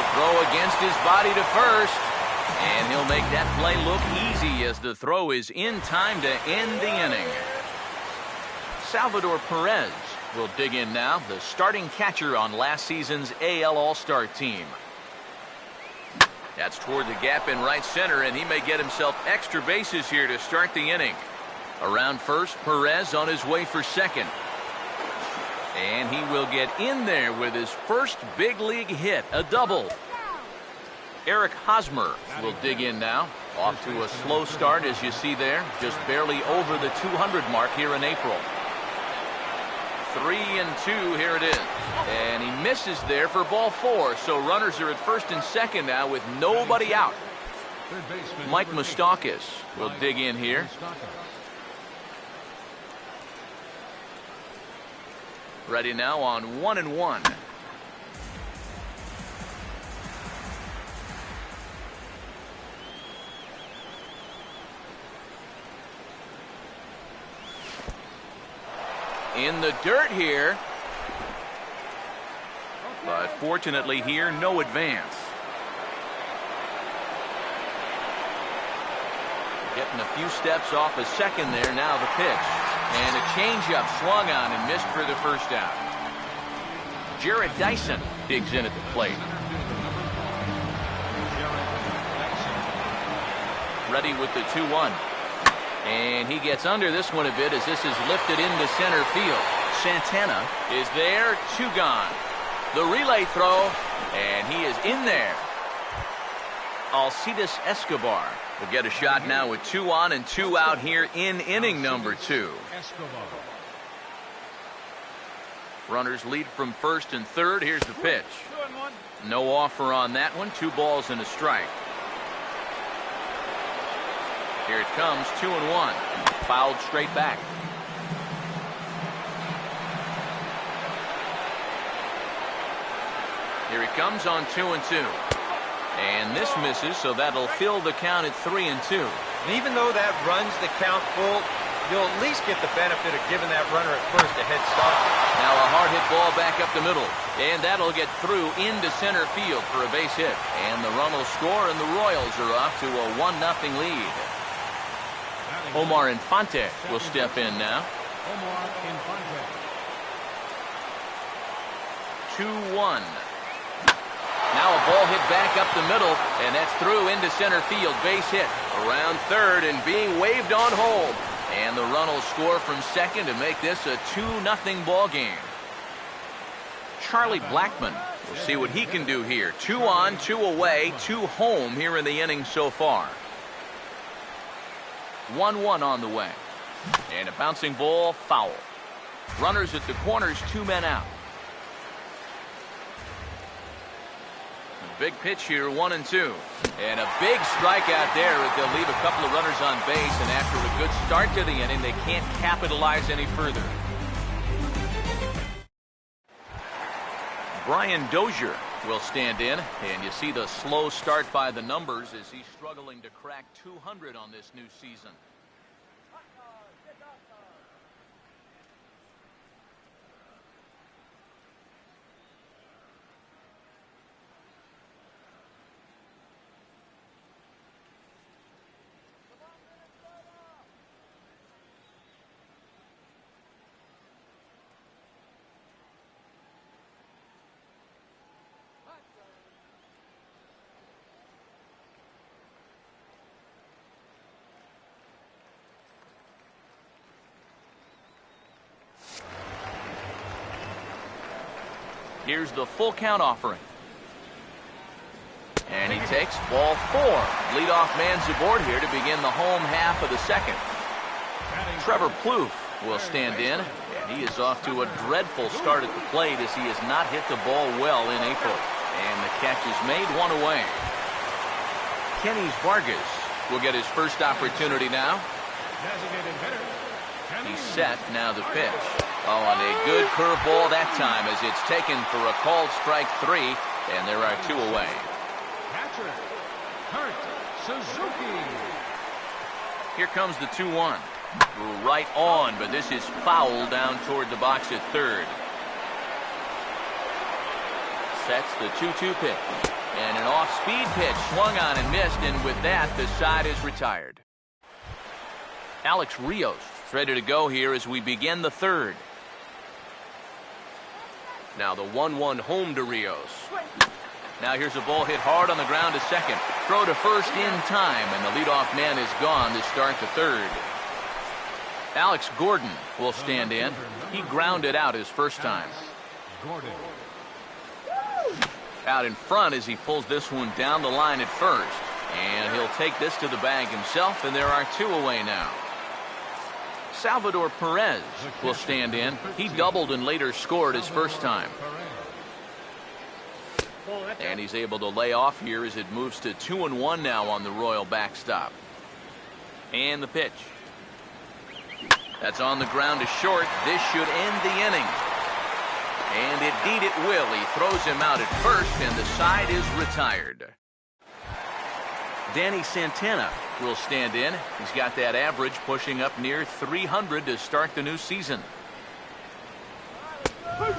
He'll throw against his body to first. And he'll make that play look easy as the throw is in time to end the inning. Salvador Perez will dig in now, the starting catcher on last season's AL All-Star team. That's toward the gap in right center, and he may get himself extra bases here to start the inning. Around first, Perez on his way for second. And he will get in there with his first big league hit, a double. Eric Hosmer will dig in now. Off to a slow start, as you see there, just barely over the 200 mark here in April. 3-2, here it is. And he misses there for ball 4, so runners are at first and second now with nobody out. Mike Moustakas will dig in here. Ready now on 1-1. In the dirt here. But fortunately here, no advance. Getting a few steps off a second there. Now the pitch. And a changeup swung on and missed for the first out. Jarrett Dyson digs in at the plate. Ready with the 2-1. And he gets under this one a bit as this is lifted into center field. Santana is there, 2 gone. The relay throw, and he is in there. Alcides Escobar will get a shot now with 2 on and 2 out here in inning number 2. Runners lead from first and third. Here's the pitch. No offer on that one. 2 balls and a strike. Here it comes, 2-1. Fouled straight back. Here he comes on 2-2. And this misses, so that'll fill the count at 3-2. And even though that runs the count full, you'll at least get the benefit of giving that runner at first a head start. Now a hard hit ball back up the middle. And that'll get through into center field for a base hit. And the run will score, and the Royals are off to a 1-0 lead. Omar Infante will step in now. 2-1. Now a ball hit back up the middle, and that's through into center field. Base hit around third and being waved on hold. And the run will score from second to make this a 2-0 ball game. Charlie Blackmon will see what he can do here. 2 on, 2 away, 2 home here in the inning so far. 1-1 on the way. And a bouncing ball, foul. Runners at the corners, 2 men out. A big pitch here, 1-2. And a big strikeout there. They'll leave a couple of runners on base, and after a good start to the inning, they can't capitalize any further. Brian Dozier will stand in, and you see the slow start by the numbers as he's struggling to crack 200 on this new season. Here's the full count offering. And he takes ball 4. Leadoff man's aboard here to begin the home half of the second. Trevor Plouffe will stand in. And he is off to a dreadful start at the plate as he has not hit the ball well in April. And the catch is made, 1 away. Kenny Vargas will get his first opportunity now. He's set, now the pitch. Oh, and a good curveball that time as it's taken for a called strike 3, and there are 2 away. Catcher, Kurt Suzuki. Here comes the 2-1. Right on, but this is foul down toward the box at third. Sets the 2-2 pitch. And an off-speed pitch swung on and missed, and with that, the side is retired. Alex Rios is ready to go here as we begin the third. Now the 1-1 home to Rios. Now here's a ball hit hard on the ground to second. Throw to first in time, and the leadoff man is gone to start the third. Alex Gordon will stand in. He grounded out his first time. Out in front as he pulls this one down the line at first. And he'll take this to the bag himself, and there are two away now. Salvador Perez will stand in. He doubled and later scored his first time. And he's able to lay off here as it moves to 2-1 now on the Royal backstop. And the pitch. That's on the ground to short. This should end the inning. And indeed it will. He throws him out at first, and the side is retired. Danny Santana will stand in. He's got that average pushing up near 300 to start the new season.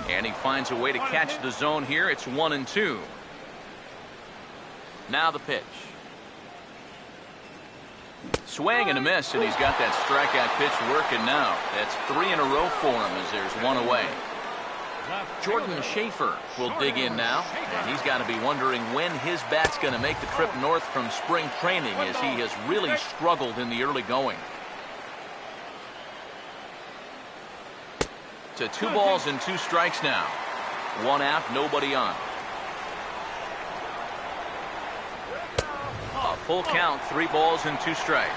And he finds a way to catch the zone here. It's 1-2. Now the pitch. Swing and a miss, and he's got that strikeout pitch working now. That's 3 in a row for him as there's one away. Jordan Schaefer will dig in now, and he's got to be wondering when his bat's going to make the trip north from spring training, as he has really struggled in the early going. To 2 balls and 2 strikes now. 1 out, nobody on. A full count, 3 balls and 2 strikes.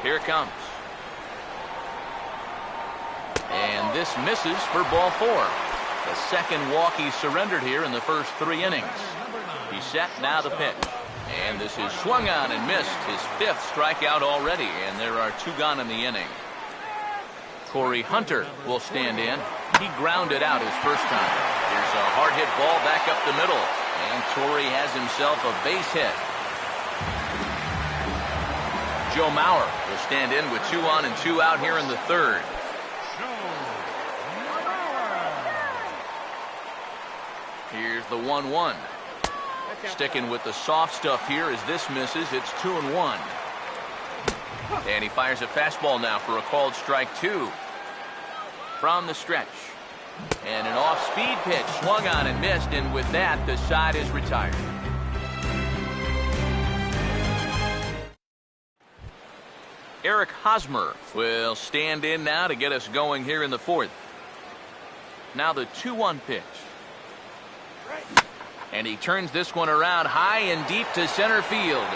Here it comes. And this misses for ball 4. The second walk he surrendered here in the first 3 innings. He's set, now the pitch. And this is swung on and missed. His 5th strikeout already, and there are 2 gone in the inning. Corey Hunter will stand in. He grounded out his first time. Here's a hard hit ball back up the middle. And Torrey has himself a base hit. Joe Mauer will stand in with 2 on and 2 out here in the third. Here's the 1-1. Sticking with the soft stuff here as this misses. It's 2-1. And he fires a fastball now for a called strike 2. From the stretch. And an off-speed pitch swung on and missed, and with that, the side is retired. Eric Hosmer will stand in now to get us going here in the 4th. Now the 2-1 pitch. And he turns this one around high and deep to center field.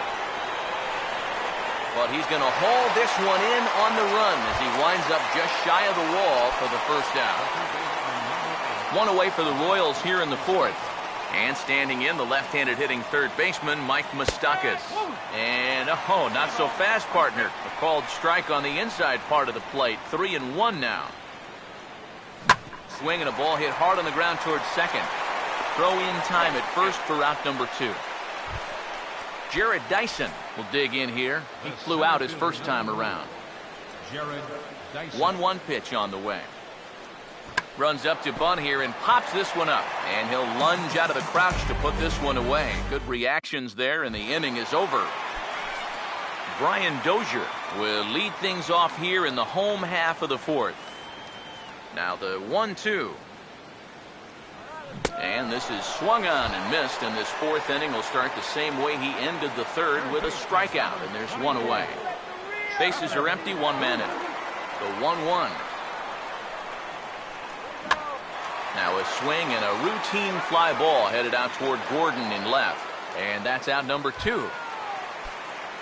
But he's going to haul this one in on the run as he winds up just shy of the wall for the first out. 1 away for the Royals here in the 4th. And standing in, the left-handed hitting third baseman, Mike Moustakas. And, oh, not so fast, partner. A called strike on the inside part of the plate. 3-1 now. Swing and a ball hit hard on the ground towards second. Throw in time at first for out number 2. Jared Dyson will dig in here. He flew out his first time around. 1-1 pitch on the way. Runs up to bunt here and pops this one up. And he'll lunge out of the crouch to put this one away. Good reactions there, and the inning is over. Brian Dozier will lead things off here in the home half of the 4th. Now the 1-2. And this is swung on and missed, and this 4th inning will start the same way he ended the 3rd, with a strikeout, and there's 1 away. Bases are empty, 1 man in. The 1-1. Now a swing and a routine fly ball headed out toward Gordon in left, and that's out number 2.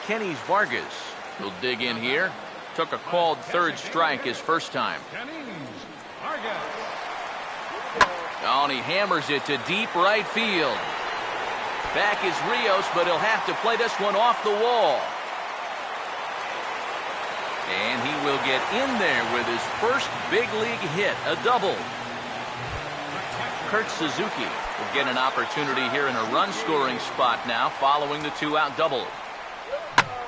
Kenny Vargas will dig in here. Took a called third strike his first time. Oh, and he hammers it to deep right field. Back is Rios, but he'll have to play this one off the wall. And he will get in there with his first big league hit, a double. Kurt Suzuki will get an opportunity here in a run-scoring spot now following the 2-out double.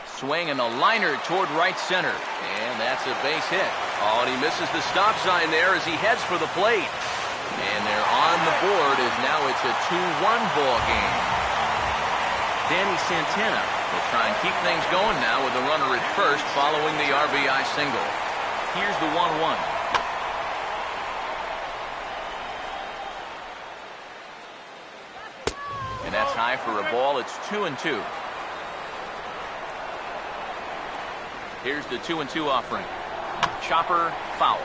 Swing and a liner toward right center. And that's a base hit. Oh, and he misses the stop sign there as he heads for the plate. And they're on the board as now it's a 2-1 ball game. Danny Santana will try and keep things going now with the runner at first following the RBI single. Here's the 1-1. And that's high for a ball. It's 2-2. Here's the 2-2 offering. Chopper foul.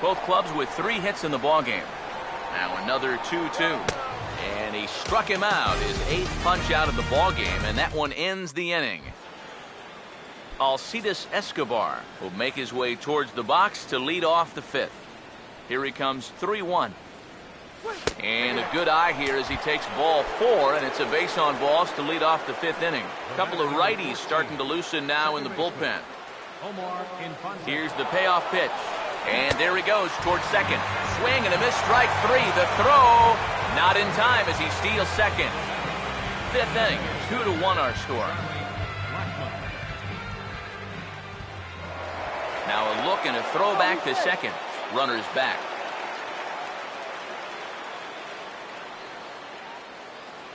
Both clubs with 3 hits in the ball game. Now another 2-2. And he struck him out, his 8th punch out of the ball game, and that one ends the inning. Alcides Escobar will make his way towards the box to lead off the 5th. Here he comes, 3-1. And a good eye here as he takes ball 4, and it's a base on balls to lead off the 5th inning. A couple of righties starting to loosen now in the bullpen. Here's the payoff pitch. And there he goes towards second. Swing and a miss, strike 3. The throw, not in time as he steals second. 5th inning, 2-1 our score. Now a look and a throw back to second. Runner's back.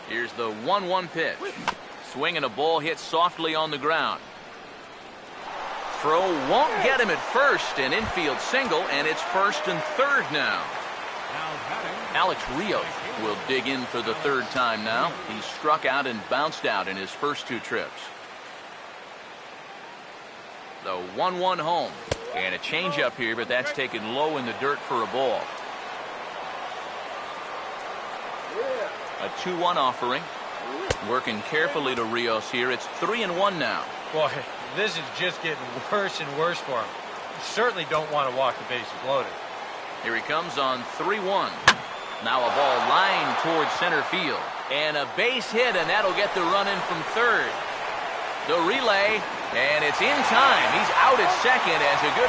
Here's the 1-1 pitch. Swing and a ball hit softly on the ground. Throw won't get him at first. An infield single, and it's 1st and 3rd now. Alex Rios will dig in for the 3rd time now. He struck out and bounced out in his first 2 trips. The 1-1 home. And a changeup here, but that's taken low in the dirt for a ball. A 2-1 offering. Working carefully to Rios here. It's 3-1 now. Boy, this is just getting worse and worse for him. You certainly don't want to walk the bases loaded. Here he comes on 3-1. Now a ball lined towards center field. And a base hit, and that'll get the run in from 3rd. The relay, and it's in time. He's out at second as a good